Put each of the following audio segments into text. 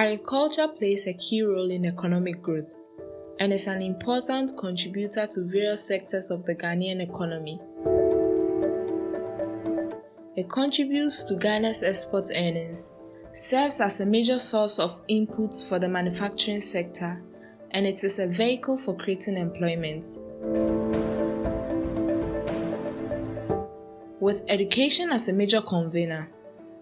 Agriculture plays a key role in economic growth and is an important contributor to various sectors of the Ghanaian economy. It contributes to Ghana's export earnings, serves as a major source of inputs for the manufacturing sector, and it is a vehicle for creating employment. With education as a major convener,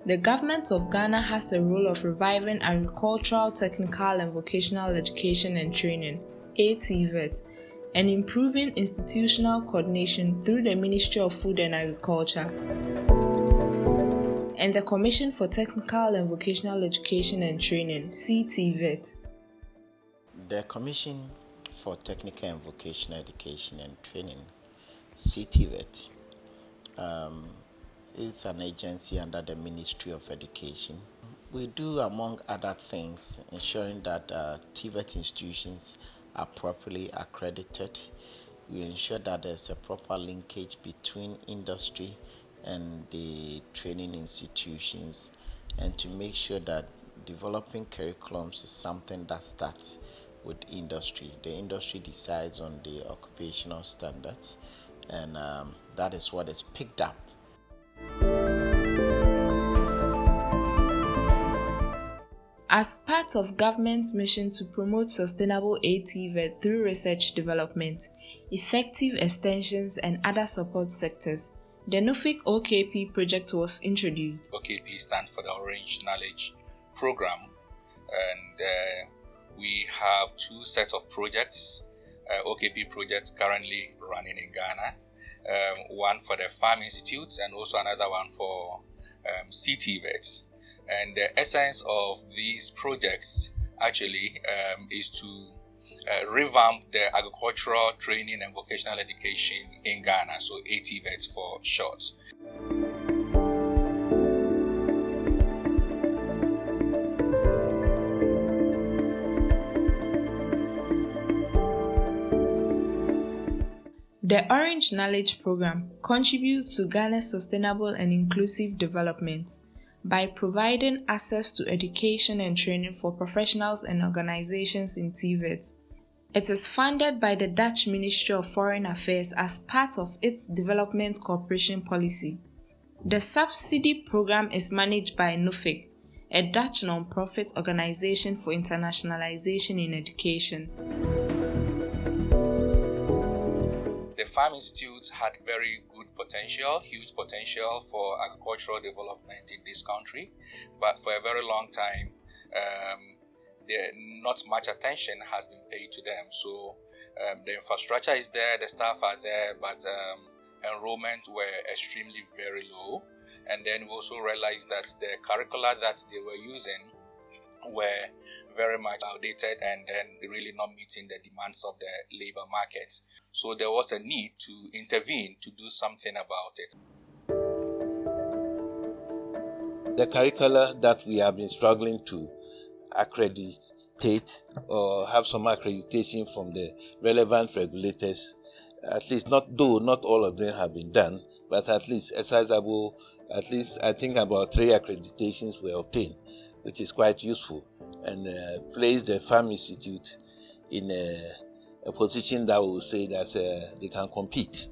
the government of Ghana has a role of reviving agricultural, technical and vocational education and training, ATVET, and improving institutional coordination through the Ministry of Food and Agriculture and the Commission for Technical and Vocational Education and Training, CTVET. The Commission for Technical and Vocational Education and Training, CTVET, is an agency under the Ministry of Education. We do, among other things, ensuring that TVET institutions are properly accredited. We ensure that there's a proper linkage between industry and the training institutions, and to make sure that developing curriculums is something that starts with industry. The industry decides on the occupational standards, and that is what is picked up. As part of government's mission to promote sustainable ATVET through research development, effective extensions and other support sectors, the Nuffic OKP project was introduced. OKP stands for the Orange Knowledge Programme, and we have two sets of projects, OKP projects currently running in Ghana, one for the Farm Institutes and also another one for CTVET. And the essence of these projects actually is to revamp the agricultural training and vocational education in Ghana, so ATVET for short. The Orange Knowledge Programme contributes to Ghana's sustainable and inclusive development by providing access to education and training for professionals and organizations in TVET. It is funded by the Dutch Ministry of Foreign Affairs as part of its development cooperation policy. The subsidy program is managed by Nuffic, a Dutch non-profit organization for internationalization in education. The Farm Institute had very good potential, huge potential for agricultural development in this country, but for a very long time, not much attention has been paid to them. So the infrastructure is there, the staff are there, but enrollment were extremely very low. And then we also realized that the curricula that they were using were very much outdated and then really not meeting the demands of the labor market. So there was a need to intervene to do something about it. The curricula that we have been struggling to accreditate or have some accreditation from the relevant regulators, at least not all of them have been done, but at least a sizable, at least I think about 3 accreditations were obtained, which is quite useful, and placed the Farm Institute in a position that will say that they can compete.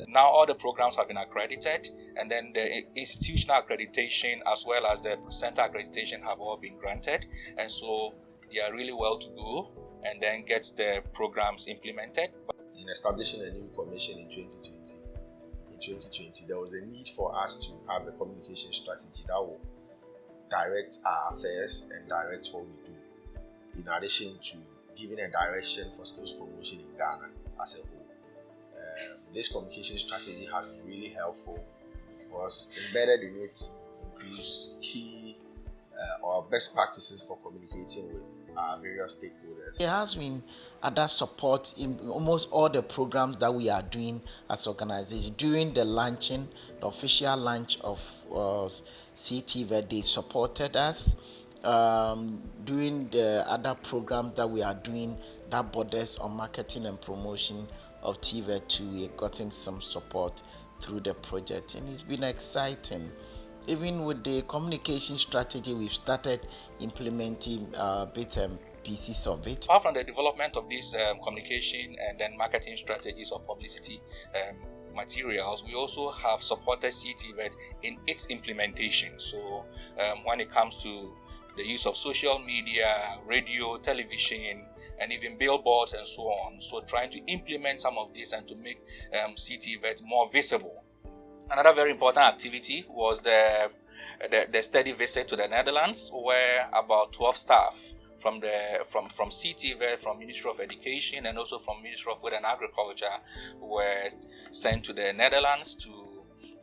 Now all the programs have been accredited, and then the institutional accreditation as well as the center accreditation have all been granted, and so they are really well to go and then get the programs implemented. In establishing a new commission in 2020, there was a need for us to have a communication strategy that will direct our affairs and direct what we do, in addition to giving a direction for skills promotion in Ghana as a whole. This communication strategy has been really helpful because embedded in it includes key or best practices for communicating with our various stakeholders. There has been other support in almost all the programs that we are doing as organizations. During the launching, the official launch of CTVET, they supported us. During the other programs that we are doing that borders on marketing and promotion of TVET, we have gotten some support through the project, and it's been exciting. Even with the communication strategy, we've started implementing bits and pieces of it. Apart from the development of these communication and then marketing strategies or publicity materials, we also have supported CTVET in its implementation. So when it comes to the use of social media, radio, television, and even billboards and so on, so trying to implement some of this and to make CTVET more visible. Another very important activity was the study visit to the Netherlands, where about 12 staff from CTVET, from Ministry of Education, and also from Ministry of Food and Agriculture were sent to the Netherlands to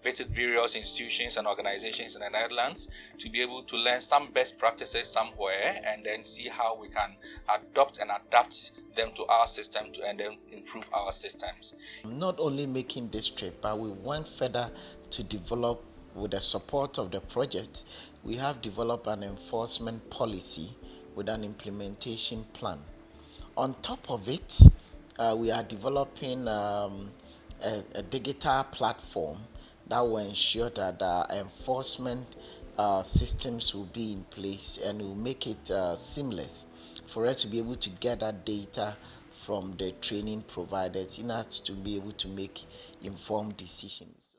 visit various institutions and organizations in the Netherlands to be able to learn some best practices somewhere and then see how we can adopt and adapt them to our system and then improve our systems. Not only making this trip, but we went further to develop, with the support of the project, we have developed an enforcement policy with an implementation plan. On top of it, we are developing a digital platform that will ensure that enforcement systems will be in place and will make it seamless for us to be able to gather data from the training providers in order to be able to make informed decisions.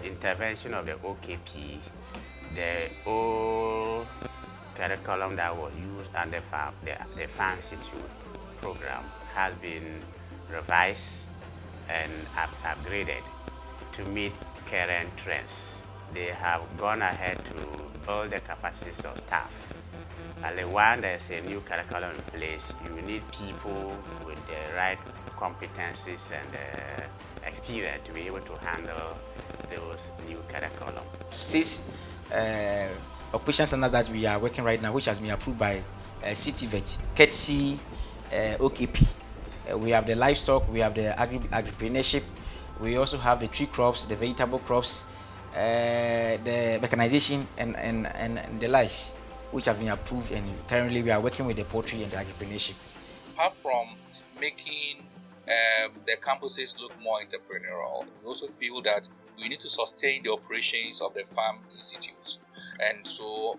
Intervention of the OKP, the old curriculum that was used under the Farm Institute program has been revised and upgraded to meet current trends. They have gone ahead to build the capacities of staff. And when there's a new curriculum in place, you need people with the right competencies and experience to be able to handle those new curriculum. 6 occupation standards that we are working right now, which has been approved by CTVET, courtesy OKP. We have the livestock, we have the agripreneurship, we also have the tree crops, the vegetable crops, the mechanization and the likes, which have been approved, and currently we are working with the poultry and the agripreneurship. Apart from making the campuses look more entrepreneurial, we also feel that we need to sustain the operations of the farm institutes. And so,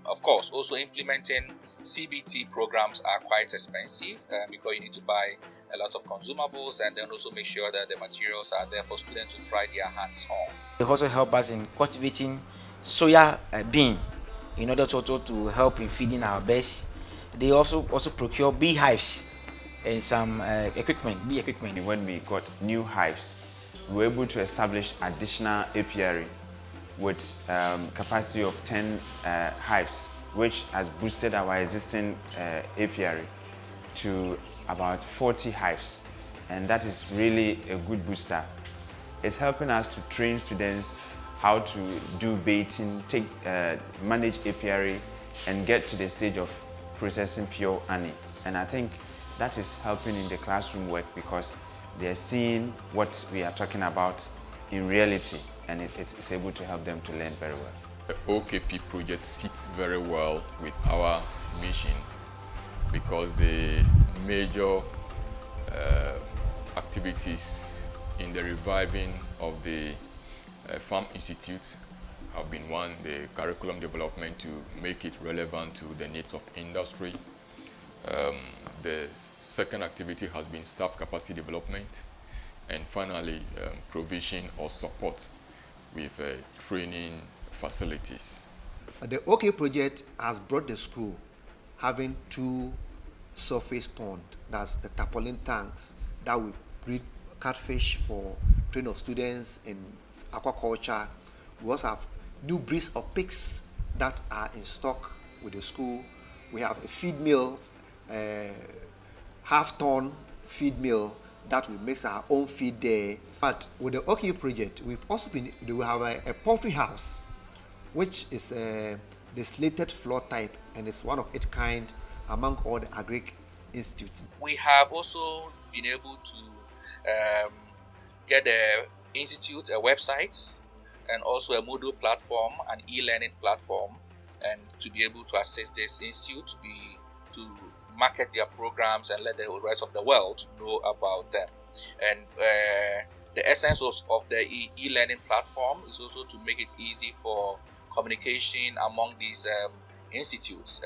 of course, also implementing CBT programs are quite expensive because you need to buy a lot of consumables and then also make sure that the materials are there for students to try their hands on. They also help us in cultivating soya bean in order to help in feeding our birds. They also procure beehives and some bee equipment. When we got new hives, we were able to establish additional apiary with capacity of 10 hives, which has boosted our existing apiary to about 40 hives, and that is really a good booster. It's helping us to train students how to do baiting, manage apiary, and get to the stage of processing pure honey. And I think that is helping in the classroom work because they're seeing what we are talking about in reality, and it's able to help them to learn very well. The OKP project sits very well with our mission because the major activities in the reviving of the Farm Institute have been one, the curriculum development to make it relevant to the needs of industry. The second activity has been staff capacity development, and finally provision or support with training facilities. The OK project has brought the school having 2 surface ponds, that's the tarpaulin tanks that will breed catfish for training of students in aquaculture. We also have new breeds of pigs that are in stock with the school. We have a feed mill, half-ton feed mill that will mix our own feed there. But with the OK project, we have a poultry house which is the slated floor type, and it's one of its kind among all the agric institutes. We have also been able to get the institute a website and also a Moodle platform, an e-learning platform, and to be able to assist this institute to market their programs and let the rest of the world know about them. And the essence of the e-learning platform is also to make it easy for communication among these institutes.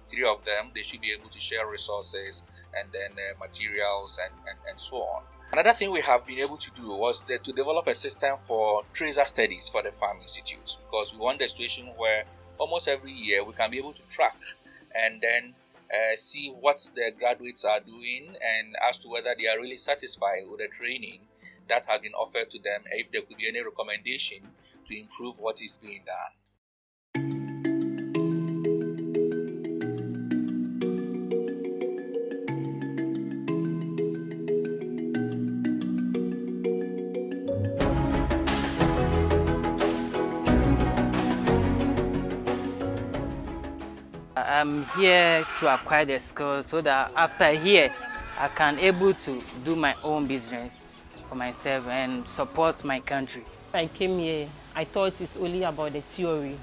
3 of them, they should be able to share resources and then materials and so on. Another thing we have been able to do was to develop a system for tracer studies for the farm institutes, because we want a situation where almost every year we can be able to track and then see what the graduates are doing and as to whether they are really satisfied with the training that has been offered to them, if there could be any recommendation to improve what is being done. I'm here to acquire the skills so that after here I can able to do my own business for myself and support my country. I came here, I thought it's only about the theory,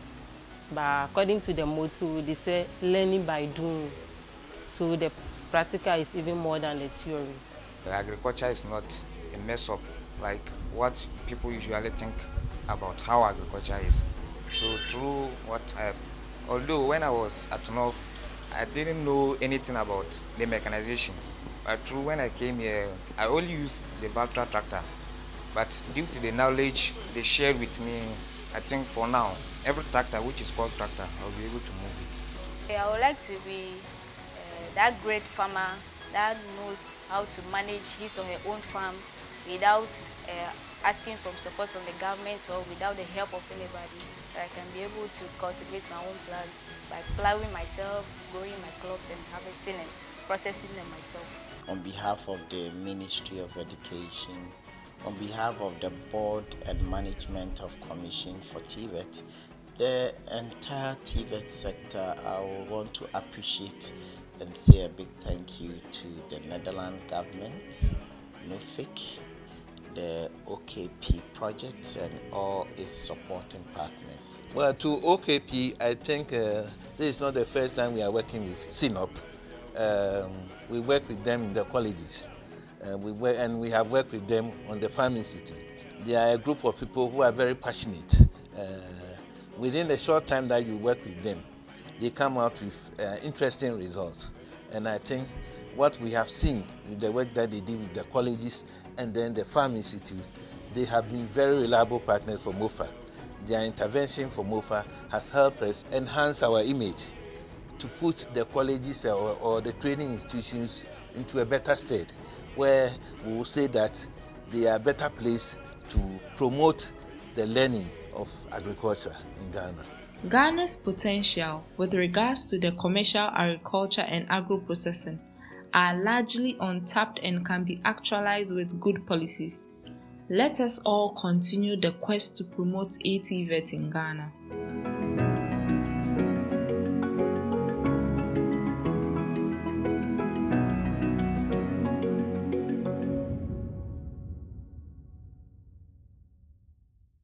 but according to the motto, they say learning by doing. So the practical is even more than the theory. The agriculture is not a mess up like what people usually think about how agriculture is. So through what I have, although when I was at North, I didn't know anything about the mechanization. But through when I came here, I only used the Valtra tractor. But due to the knowledge they shared with me, I think for now, every tractor which is called tractor, I'll be able to move it. I would like to be that great farmer that knows how to manage his or her own farm without asking for support from the government or without the help of anybody. I can be able to cultivate my own plant by plowing myself, growing my crops and harvesting and processing them myself. On behalf of the Ministry of Education, on behalf of the Board and Management of Commission for TVET, the entire TVET sector, I would want to appreciate and say a big thank you to the Netherlands government, Nuffic, the OKP projects and all its supporting partners. Well, to OKP, I think this is not the first time we are working with CINOP. We work with them in the colleges. We have worked with them on the Farm Institute. They are a group of people who are very passionate. Within the short time that you work with them, they come out with interesting results. And I think what we have seen with the work that they did with the colleges and then the Farm Institute, they have been very reliable partners for MOFA. Their intervention for MOFA has helped us enhance our image to put the colleges or the training institutions into a better state, where we will say that they are a better place to promote the learning of agriculture in Ghana. Ghana's potential with regards to the commercial agriculture and agro-processing are largely untapped and can be actualized with good policies. Let us all continue the quest to promote ATVET in Ghana.